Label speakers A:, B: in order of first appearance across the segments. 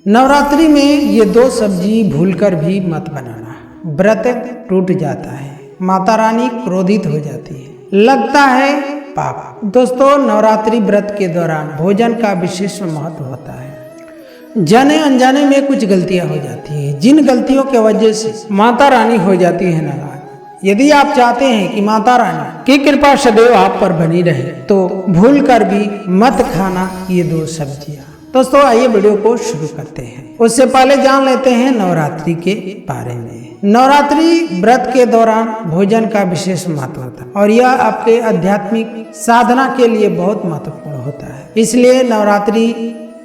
A: नवरात्रि में ये दो सब्जी भूलकर भी मत बनाना, व्रत टूट जाता है, माता रानी क्रोधित हो जाती है, लगता है पाप। दोस्तों, नवरात्रि व्रत के दौरान भोजन का विशेष महत्व होता है। जाने अनजाने में कुछ गलतियां हो जाती है, जिन गलतियों के वजह से माता रानी हो जाती है नाराज। यदि आप चाहते हैं कि माता रानी की कृपा सदैव आप पर बनी रहे तो भूल कर भी मत खाना ये दो सब्जियां। दोस्तों, आइए वीडियो को शुरू करते हैं। उससे पहले जान लेते हैं नवरात्रि के बारे में। नवरात्रि व्रत के दौरान भोजन का विशेष महत्व होता है और यह आपके आध्यात्मिक साधना के लिए बहुत महत्वपूर्ण होता है। इसलिए नवरात्रि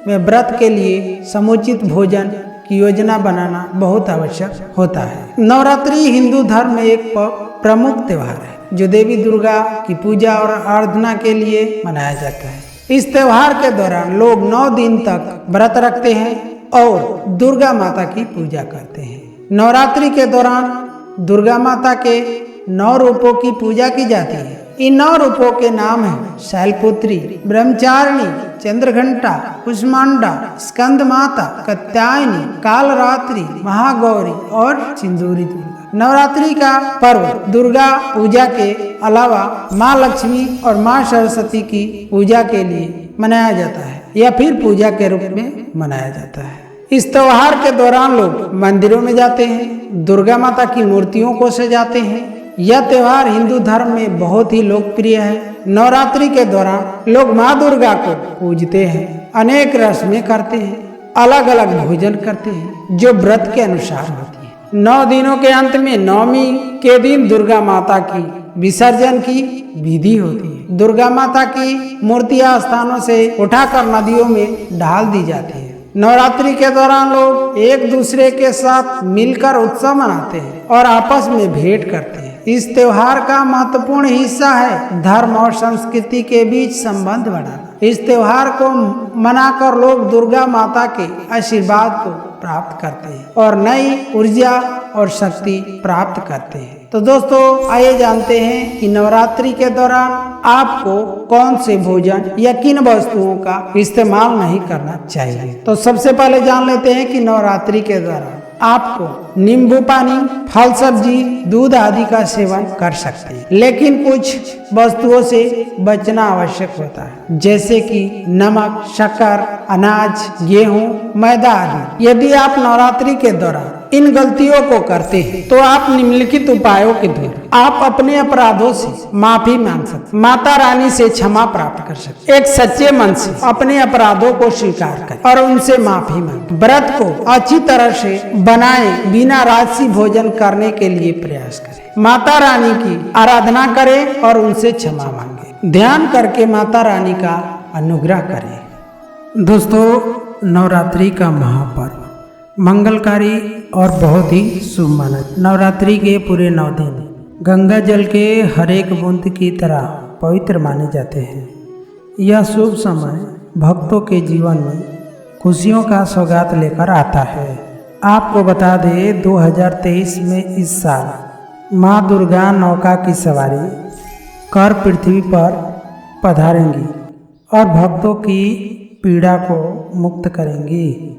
A: में व्रत के लिए समुचित भोजन की योजना बनाना बहुत आवश्यक होता है। नवरात्रि हिंदू धर्म में एक प्रमुख त्योहार है जो देवी दुर्गा की पूजा और आराधना के लिए मनाया जाता है। इस त्योहार के दौरान लोग 9 दिन तक व्रत रखते हैं और दुर्गा माता की पूजा करते हैं। नवरात्रि के दौरान दुर्गा माता के 9 रूपों की पूजा की जाती है। इन 9 रूपों के नाम हैं शैलपुत्री, ब्रह्मचारिणी, चंद्रघंटा, कुष्मांडा, स्कंद माता, कात्यायनी, कालरात्रि, महागौरी और सिंदूरी दुर्गा। नवरात्रि का पर्व दुर्गा पूजा के अलावा माँ लक्ष्मी और माँ सरस्वती की पूजा के लिए मनाया जाता है या फिर पूजा के रूप में मनाया जाता है। इस त्योहार के दौरान लोग मंदिरों में जाते हैं, दुर्गा माता की मूर्तियों को सजाते हैं। यह त्योहार हिंदू धर्म में बहुत ही लोकप्रिय है। नवरात्रि के दौरान लोग माँ दुर्गा को पूजते हैं, अनेक रस्में करते हैं, अलग अलग भोजन करते हैं जो व्रत के अनुसार होती है। 9 दिनों के अंत में नवमी के दिन दुर्गा माता की विसर्जन की विधि होती है। दुर्गा माता की मूर्तियां स्थानों से उठाकर नदियों में डाल दी जाती है। नवरात्रि के दौरान लोग एक दूसरे के साथ मिलकर उत्सव मनाते हैं और आपस में भेंट करते हैं। इस त्योहार का महत्वपूर्ण हिस्सा है धर्म और संस्कृति के बीच संबंध बढ़ाना। इस त्योहार को मनाकर लोग दुर्गा माता के आशीर्वाद को प्राप्त करते हैं और नई ऊर्जा और शक्ति प्राप्त करते हैं। तो दोस्तों, आइए जानते हैं कि नवरात्रि के दौरान आपको कौन से भोजन या किन वस्तुओं का इस्तेमाल नहीं करना चाहिए। तो सबसे पहले जान लेते हैं कि नवरात्रि के दौरान आपको नींबू पानी, फल सब्जी, दूध आदि का सेवन कर सकते हैं, लेकिन कुछ वस्तुओं से बचना आवश्यक होता है, जैसे कि नमक, शक्कर, अनाज, गेहूं, मैदा आदि। यदि आप नवरात्रि के दौरान इन गलतियों को करते हैं तो आप निम्नलिखित उपायों के द्वारा आप अपने अपराधों से माफी मांग सकते, माता रानी से क्षमा प्राप्त कर सकते। एक सच्चे मन से अपने अपराधों को स्वीकार करें और उनसे माफी मांगे। व्रत को अच्छी तरह से बनाए बिना राजसी भोजन करने के लिए प्रयास करें। माता रानी की आराधना करें और उनसे क्षमा मांगे। ध्यान करके माता रानी का अनुग्रह करें। दोस्तों, नवरात्रि का महापर्व मंगलकारी और बहुत ही शुभ माना। नवरात्रि के पूरे 9 दिन गंगा जल के हर एक बूंद की तरह पवित्र माने जाते हैं। यह शुभ समय भक्तों के जीवन में खुशियों का सौगात लेकर आता है। आपको बता दें, 2023 में इस साल माँ दुर्गा नौका की सवारी कर पृथ्वी पर पधारेंगी और भक्तों की पीड़ा को मुक्त करेंगी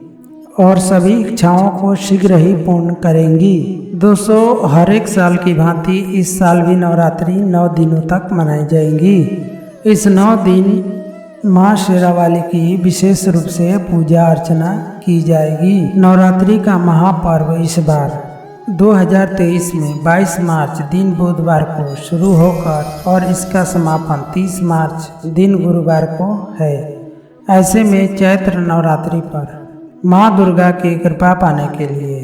A: और सभी इच्छाओं को शीघ्र ही पूर्ण करेंगी। दोस्तों, हर एक साल की भांति इस साल भी नवरात्रि 9 दिनों तक मनाई जाएंगी। इस 9 दिन माँ शेरावाली की विशेष रूप से पूजा अर्चना की जाएगी। नवरात्रि का महापर्व इस बार 2023 में 22 मार्च दिन बुधवार को शुरू होकर और इसका समापन 30 मार्च दिन गुरुवार को है। ऐसे में चैत्र नवरात्रि पर माँ दुर्गा की कृपा पाने के लिए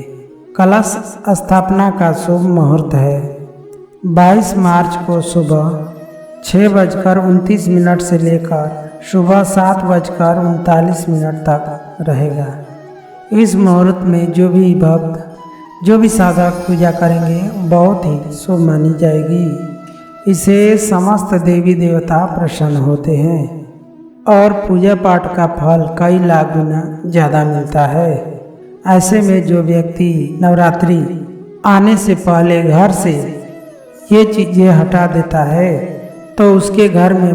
A: कलश स्थापना का शुभ मुहूर्त है। 22 मार्च को सुबह 6:29 से लेकर सुबह 7:39 तक रहेगा। इस मुहूर्त में जो भी भक्त, जो भी साधक पूजा करेंगे बहुत ही शुभ मानी जाएगी। इसे समस्त देवी देवता प्रसन्न होते हैं और पूजा पाठ का फल कई लाख गुना ज़्यादा मिलता है। ऐसे में जो व्यक्ति नवरात्रि आने से पहले घर से ये चीज़ें हटा देता है तो उसके घर में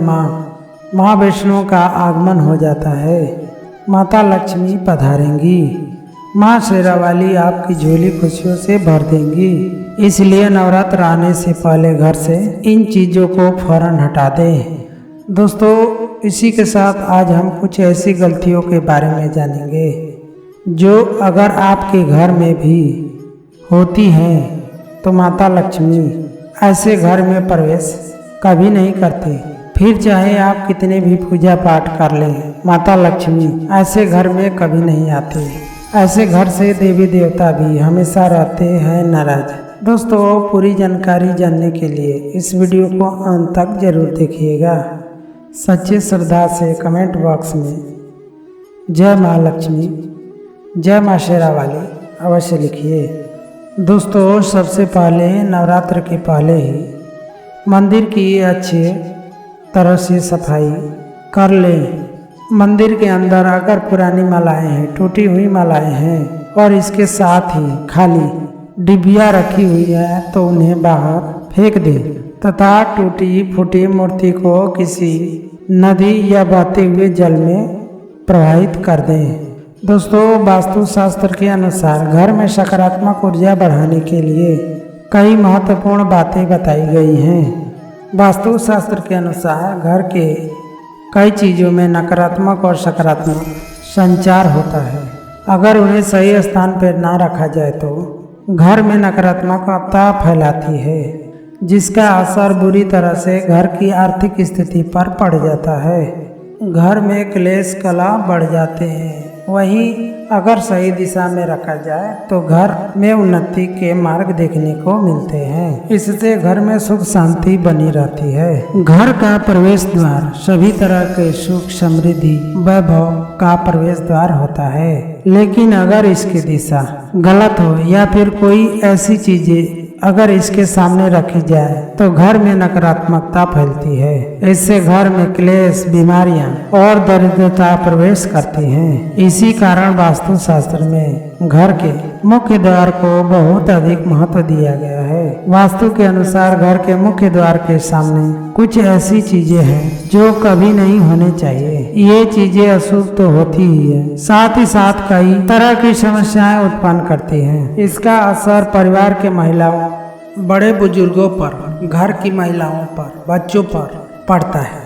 A: माँ वैष्णो का आगमन हो जाता है। माता लक्ष्मी पधारेंगी। माँ शेरावाली आपकी झोली खुशियों से भर देंगी। इसलिए नवरात्र आने से पहले घर से इन चीज़ों को फौरन हटा दें। दोस्तों, इसी के साथ आज हम कुछ ऐसी गलतियों के बारे में जानेंगे जो अगर आपके घर में भी होती हैं तो माता लक्ष्मी ऐसे घर में प्रवेश कभी नहीं करती। फिर चाहे आप कितने भी पूजा पाठ कर लें, माता लक्ष्मी ऐसे घर में कभी नहीं आती। ऐसे घर से देवी देवता भी हमेशा रहते हैं नाराज। दोस्तों, पूरी जानकारी जानने के लिए इस वीडियो को अंत तक जरूर देखिएगा। सच्चे श्रद्धा से कमेंट बॉक्स में जय माँ लक्ष्मी, जय माँ शेरावाली अवश्य लिखिए। दोस्तों, सबसे पहले नवरात्र के पहले ही मंदिर की अच्छी तरह से सफाई कर लें। मंदिर के अंदर अगर पुरानी मालाएं हैं, टूटी हुई मालाएं हैं और इसके साथ ही खाली डिबिया रखी हुई है तो उन्हें बाहर फेंक दें तथा टूटी फूटी मूर्ति को किसी नदी या बहते हुए जल में प्रवाहित कर दें। दोस्तों, वास्तु शास्त्र के अनुसार घर में सकारात्मक ऊर्जा बढ़ाने के लिए कई महत्वपूर्ण बातें बताई गई हैं। वास्तु शास्त्र के अनुसार घर के कई चीज़ों में नकारात्मक और सकारात्मक संचार होता है। अगर उन्हें सही स्थान पर ना रखा जाए तो घर में नकारात्मकता फैलाती है, जिसका असर बुरी तरह से घर की आर्थिक स्थिति पर पड़ जाता है। घर में क्लेश कलह बढ़ जाते हैं। वहीं अगर सही दिशा में रखा जाए तो घर में उन्नति के मार्ग देखने को मिलते हैं। इससे घर में सुख शांति बनी रहती है। घर का प्रवेश द्वार सभी तरह के सुख समृद्धि वैभव का प्रवेश द्वार होता है, लेकिन अगर इसकी दिशा गलत हो या फिर कोई ऐसी चीजें अगर इसके सामने रखी जाए तो घर में नकारात्मकता फैलती है। इससे घर में क्लेश, बीमारियां और दरिद्रता प्रवेश करती हैं। इसी कारण वास्तु शास्त्र में घर के मुख्य द्वार को बहुत अधिक महत्व दिया गया है। वास्तु के अनुसार घर के मुख्य द्वार के सामने कुछ ऐसी चीजें हैं जो कभी नहीं होने चाहिए। ये चीजें अशुभ तो होती ही है, साथ ही साथ कई तरह की समस्याएं उत्पन्न करती हैं। इसका असर परिवार के महिलाओं, बड़े बुजुर्गों पर, घर की महिलाओं पर, बच्चों पर पड़ता है।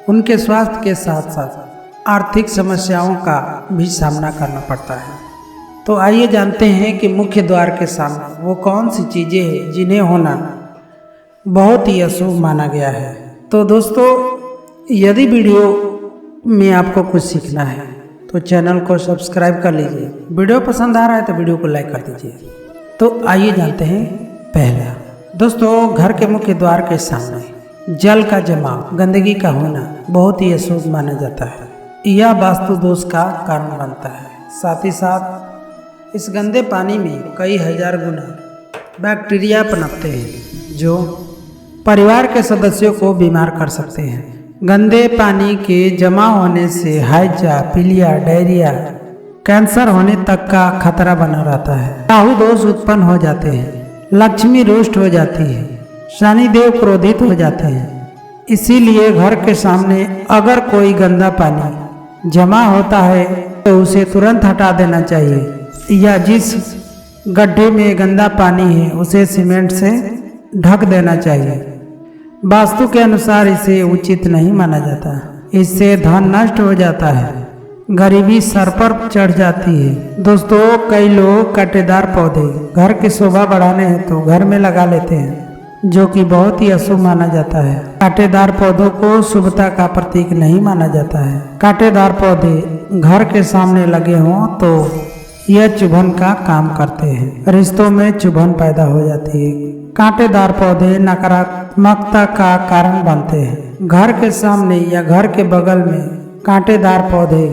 A: उनके स्वास्थ्य के साथ साथ आर्थिक समस्याओं का भी सामना करना पड़ता है। तो आइए जानते हैं कि मुख्य द्वार के सामने वो कौन सी चीज़ें हैं जिन्हें होना बहुत ही अशुभ माना गया है। तो दोस्तों, यदि वीडियो में आपको कुछ सीखना है तो चैनल को सब्सक्राइब कर लीजिए। वीडियो पसंद आ रहा है तो वीडियो को लाइक कर दीजिए। तो आइए जानते हैं पहला। दोस्तों, घर के मुख्य द्वार के सामने जल का जमाव, गंदगी का होना बहुत ही अशुभ माना जाता है। यह वास्तु दोष का कारण बनता है। साथ ही साथ इस गंदे पानी में कई हजार गुना बैक्टीरिया पनपते हैं जो परिवार के सदस्यों को बीमार कर सकते हैं। गंदे पानी के जमा होने से हैजा, पीलिया, डायरिया, कैंसर होने तक का खतरा बना रहता है। राहु दोष उत्पन्न हो जाते हैं, लक्ष्मी रुष्ट हो जाती है, शनिदेव क्रोधित हो जाते हैं। इसीलिए घर के सामने अगर कोई गंदा पानी जमा होता है तो उसे तुरंत हटा देना चाहिए, या जिस गड्ढे में गंदा पानी है उसे सीमेंट से ढक देना चाहिए। वास्तु के अनुसार इसे उचित नहीं माना जाता। इससे धन नष्ट हो जाता है, गरीबी सर पर चढ़ जाती है। दोस्तों, कई लोग कांटेदार पौधे घर की शोभा बढ़ाने हेतु घर में लगा लेते हैं, जो कि बहुत ही अशुभ माना जाता है। कांटेदार पौधों को शुभता का प्रतीक नहीं माना जाता है। कांटेदार पौधे घर के सामने लगे हों तो यह चुभन का काम करते हैं, रिश्तों में चुभन पैदा हो जाती है। कांटेदार पौधे नकारात्मकता का कारण बनते हैं। घर के सामने या घर के बगल में कांटेदार पौधे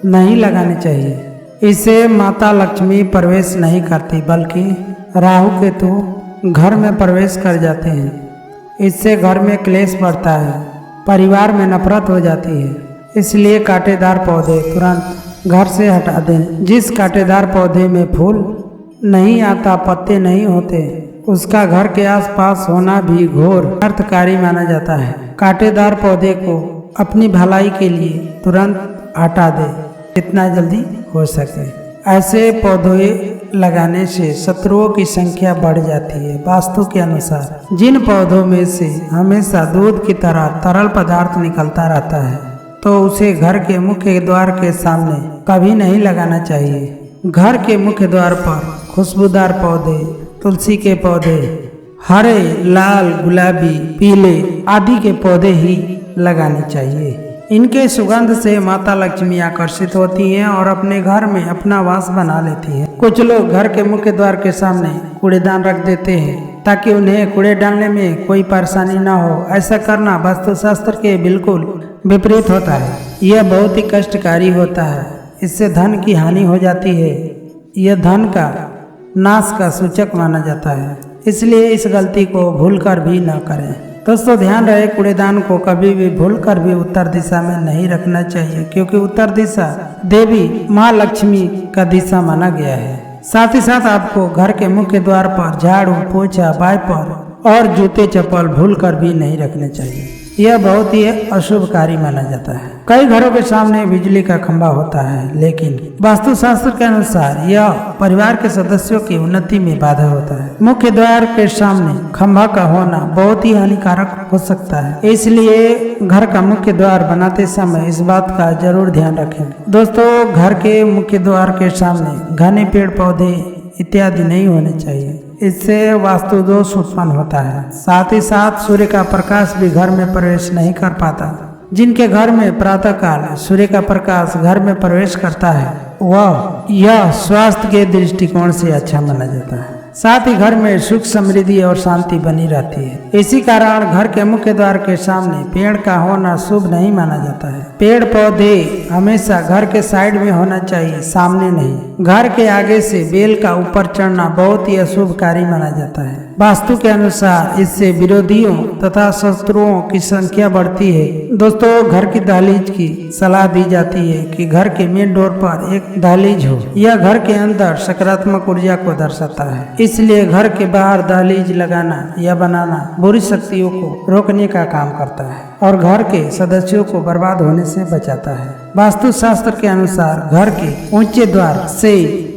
A: नहीं लगाने चाहिए। इससे माता लक्ष्मी प्रवेश नहीं करती, बल्कि राहु केतु घर में प्रवेश कर जाते हैं। इससे घर में क्लेश बढ़ता है, परिवार में नफरत हो जाती है। इसलिए कांटेदार पौधे तुरंत घर से हटा दें। जिस कांटेदार पौधे में फूल नहीं आता, पत्ते नहीं होते, उसका घर के आसपास होना भी घोर अर्थकारी माना जाता है। कांटेदार पौधे को अपनी भलाई के लिए तुरंत हटा दे जितना जल्दी हो सके। ऐसे पौधे लगाने से शत्रुओं की संख्या बढ़ जाती है। वास्तु के अनुसार जिन पौधों में से हमेशा दूध की तरह तरल पदार्थ निकलता रहता है तो उसे घर के मुख्य द्वार के सामने कभी नहीं लगाना चाहिए। घर के मुख्य द्वार पर खुशबूदार पौधे, तुलसी के पौधे, हरे, लाल, गुलाबी, पीले आदि के पौधे ही लगाने चाहिए। इनके सुगंध से माता लक्ष्मी आकर्षित होती हैं और अपने घर में अपना वास बना लेती हैं। कुछ लोग घर के मुख्य द्वार के सामने कूड़ेदान रख देते हैं ताकि उन्हें कूड़े डालने में कोई परेशानी न हो। ऐसा करना वास्तुशास्त्र के बिल्कुल विपरीत होता है। यह बहुत ही कष्टकारी होता है। इससे धन की हानि हो जाती है। यह धन का नाश का सूचक माना जाता है। इसलिए इस गलती को भूलकर भी न करें। दोस्तों ध्यान रहे, कूड़ेदान को कभी भी भूलकर भी उत्तर दिशा में नहीं रखना चाहिए, क्योंकि उत्तर दिशा देवी माँ लक्ष्मी का दिशा माना गया है। साथ ही साथ आपको घर के मुख्य द्वार पर झाड़ू, पोछा, वाइपर और जूते चप्पल भूलकर भी नहीं रखने चाहिए। यह बहुत ही अशुभकारी माना जाता है। कई घरों के सामने बिजली का खंभा होता है, लेकिन वास्तुशास्त्र के अनुसार यह परिवार के सदस्यों की उन्नति में बाधा होता है। मुख्य द्वार के सामने खंभा का होना बहुत ही हानिकारक हो सकता है। इसलिए घर का मुख्य द्वार बनाते समय इस बात का जरूर ध्यान रखें। दोस्तों, घर के मुख्य द्वार के सामने घने पेड़ पौधे इत्यादि नहीं होने चाहिए। इससे वास्तु दोष उत्पन्न होता है। साथ ही साथ सूर्य का प्रकाश भी घर में प्रवेश नहीं कर पाता। जिनके घर में प्रातः काल सूर्य का प्रकाश घर में प्रवेश करता है वह यह स्वास्थ्य के दृष्टिकोण से अच्छा माना जाता है। साथ ही घर में सुख, समृद्धि और शांति बनी रहती है। इसी कारण घर के मुख्य द्वार के सामने पेड़ का होना शुभ नहीं माना जाता है। पेड़ पौधे हमेशा घर के साइड में होना चाहिए, सामने नहीं। घर के आगे से बेल का ऊपर चढ़ना बहुत ही अशुभकारी माना जाता है। वास्तु के अनुसार इससे विरोधियों तथा शत्रुओं की संख्या बढ़ती है। दोस्तों, घर की दहलीज की सलाह दी जाती है कि घर के मेन डोर पर एक दहलीज हो। यह घर के अंदर सकारात्मक ऊर्जा को दर्शाता है। इसलिए घर के बाहर दहलीज लगाना या बनाना बुरी शक्तियों को रोकने का काम करता है और घर के सदस्यों को बर्बाद होने से बचाता है। वास्तुशास्त्र के अनुसार घर के ऊंचे द्वार से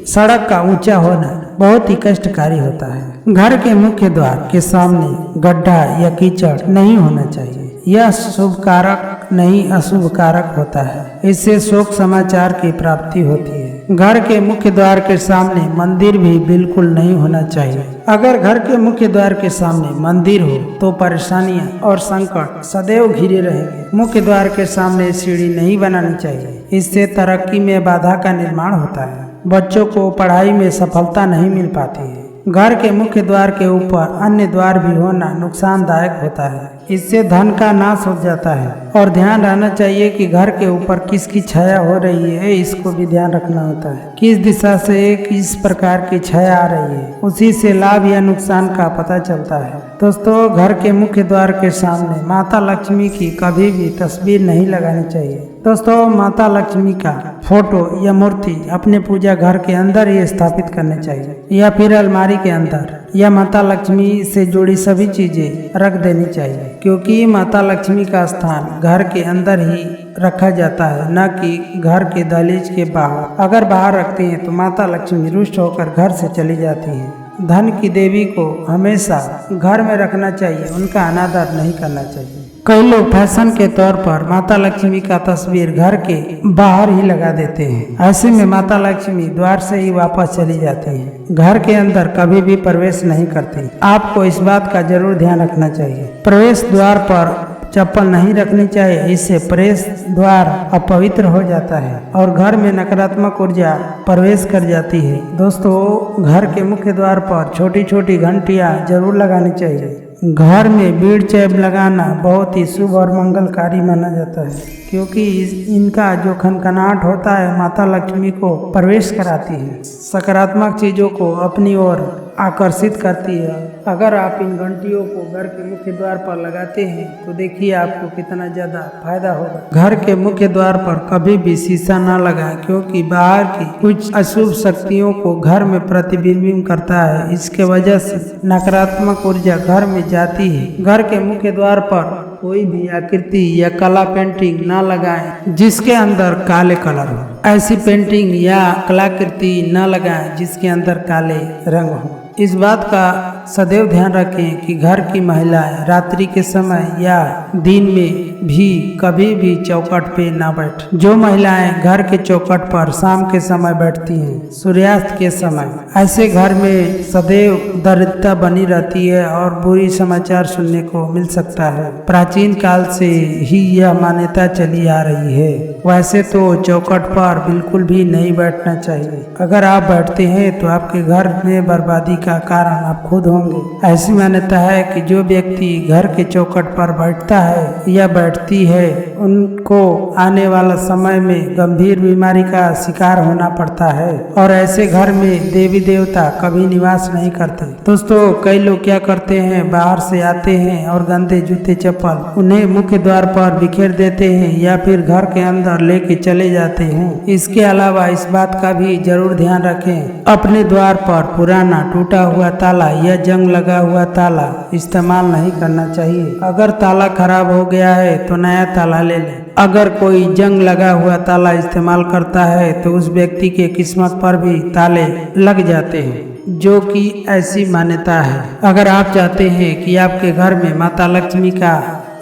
A: सड़क का ऊंचा होना बहुत ही कष्टकारी होता है। घर के मुख्य द्वार के सामने गड्ढा या कीचड़ नहीं होना चाहिए। यह शुभ कारक नहीं अशुभ कारक होता है। इससे शोक समाचार की प्राप्ति होती है। घर के मुख्य द्वार के सामने मंदिर भी बिल्कुल नहीं होना चाहिए। अगर घर के मुख्य द्वार के सामने मंदिर हो तो परेशानियां और संकट सदैव घिरे रहेंगे। मुख्य द्वार के सामने सीढ़ी नहीं बनानी चाहिए। इससे तरक्की में बाधा का निर्माण होता है। बच्चों को पढ़ाई में सफलता नहीं मिल पाती है। घर के मुख्य द्वार के ऊपर अन्य द्वार भी होना नुकसानदायक होता है। इससे धन का नाश हो जाता है। और ध्यान रहना चाहिए कि घर के ऊपर किसकी छाया हो रही है, इसको भी ध्यान रखना होता है। किस दिशा से किस प्रकार की छाया आ रही है, उसी से लाभ या नुकसान का पता चलता है। दोस्तों, घर के मुख्य द्वार के सामने माता लक्ष्मी की कभी भी तस्वीर नहीं लगानी चाहिए। दोस्तों, माता लक्ष्मी का फोटो या मूर्ति अपने पूजा घर के अंदर ही स्थापित करने चाहिए या फिर अलमारी के अंदर, या माता लक्ष्मी से जुड़ी सभी चीजें रख देनी चाहिए, क्योंकि माता लक्ष्मी का स्थान घर के अंदर ही रखा जाता है, न कि घर के दहलीज के बाहर। अगर बाहर रखते हैं तो माता लक्ष्मी रुष्ट होकर घर से चली जाती है। धन की देवी को हमेशा घर में रखना चाहिए, उनका अनादर नहीं करना चाहिए। कई लोग फैशन के तौर पर माता लक्ष्मी का तस्वीर घर के बाहर ही लगा देते हैं। ऐसे में माता लक्ष्मी द्वार से ही वापस चली जाती है, घर के अंदर कभी भी प्रवेश नहीं करती। आपको इस बात का जरूर ध्यान रखना चाहिए। प्रवेश द्वार पर चप्पल नहीं रखनी चाहिए, इससे प्रवेश द्वार अपवित्र हो जाता है और घर में नकारात्मक ऊर्जा प्रवेश कर जाती है। दोस्तों, घर के मुख्य द्वार पर छोटी छोटी घंटियां जरूर लगानी चाहिए। घर में बीड़ चैप लगाना बहुत ही शुभ और मंगलकारी माना जाता है, क्योंकि इनका जो खनखनाहट होता है माता लक्ष्मी को प्रवेश कराती है, सकारात्मक चीज़ों को अपनी ओर आकर्षित करती है। अगर आप इन घंटियों को घर के मुख्य द्वार पर लगाते हैं तो देखिए आपको कितना ज़्यादा फायदा होगा। घर के मुख्य द्वार पर कभी भी शीशा ना लगाएं, क्योंकि बाहर की कुछ अशुभ शक्तियों को घर में प्रतिबिंबित करता है। इसके वजह से नकारात्मक ऊर्जा घर में जाती है। घर के मुख्य द्वार पर कोई भी आकृति या कला पेंटिंग न लगाएं जिसके अंदर काले कलर हो। ऐसी पेंटिंग या कलाकृति न लगाएं जिसके अंदर काले रंग हो। इस बात का सदैव ध्यान रखें कि घर की महिलाएं रात्रि के समय या दिन में भी कभी भी चौखट पे ना बैठ। जो महिलाएं घर के चौखट पर शाम के समय बैठती हैं, सूर्यास्त के समय, ऐसे घर में सदैव दरिद्रता बनी रहती है और बुरी समाचार सुनने को मिल सकता है। प्राचीन काल से ही यह मान्यता चली आ रही है। वैसे तो चौखट पर बिल्कुल भी नहीं बैठना चाहिए। अगर आप बैठते हैं तो आपके घर में बर्बादी का कारण आप खुद होंगे। ऐसी मान्यता है कि जो व्यक्ति घर के चौखट पर बैठता है या बैठती है उनको आने वाला समय में गंभीर बीमारी का शिकार होना पड़ता है और ऐसे घर में देवी देवता कभी निवास नहीं करते। दोस्तों, कई लोग क्या करते हैं, बाहर से आते हैं और गंदे जूते चप्पल उन्हें मुख्य द्वार पर बिखेर देते हैं या फिर घर के अंदर लेके चले जाते हैं। इसके अलावा इस बात का भी जरूर ध्यान रखें, अपने द्वार पर पुराना टूटा हुआ ताला या जंग लगा हुआ ताला इस्तेमाल नहीं करना चाहिए। अगर ताला खराब हो गया है तो नया ताला ले लें। अगर कोई जंग लगा हुआ ताला इस्तेमाल करता है तो उस व्यक्ति के किस्मत पर भी ताले लग जाते हैं, जो कि ऐसी मान्यता है। अगर आप चाहते हैं कि आपके घर में माता लक्ष्मी का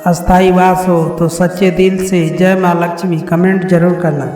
A: अस्थायी वास हो तो सच्चे दिल से जय माँ लक्ष्मी कमेंट जरूर करना।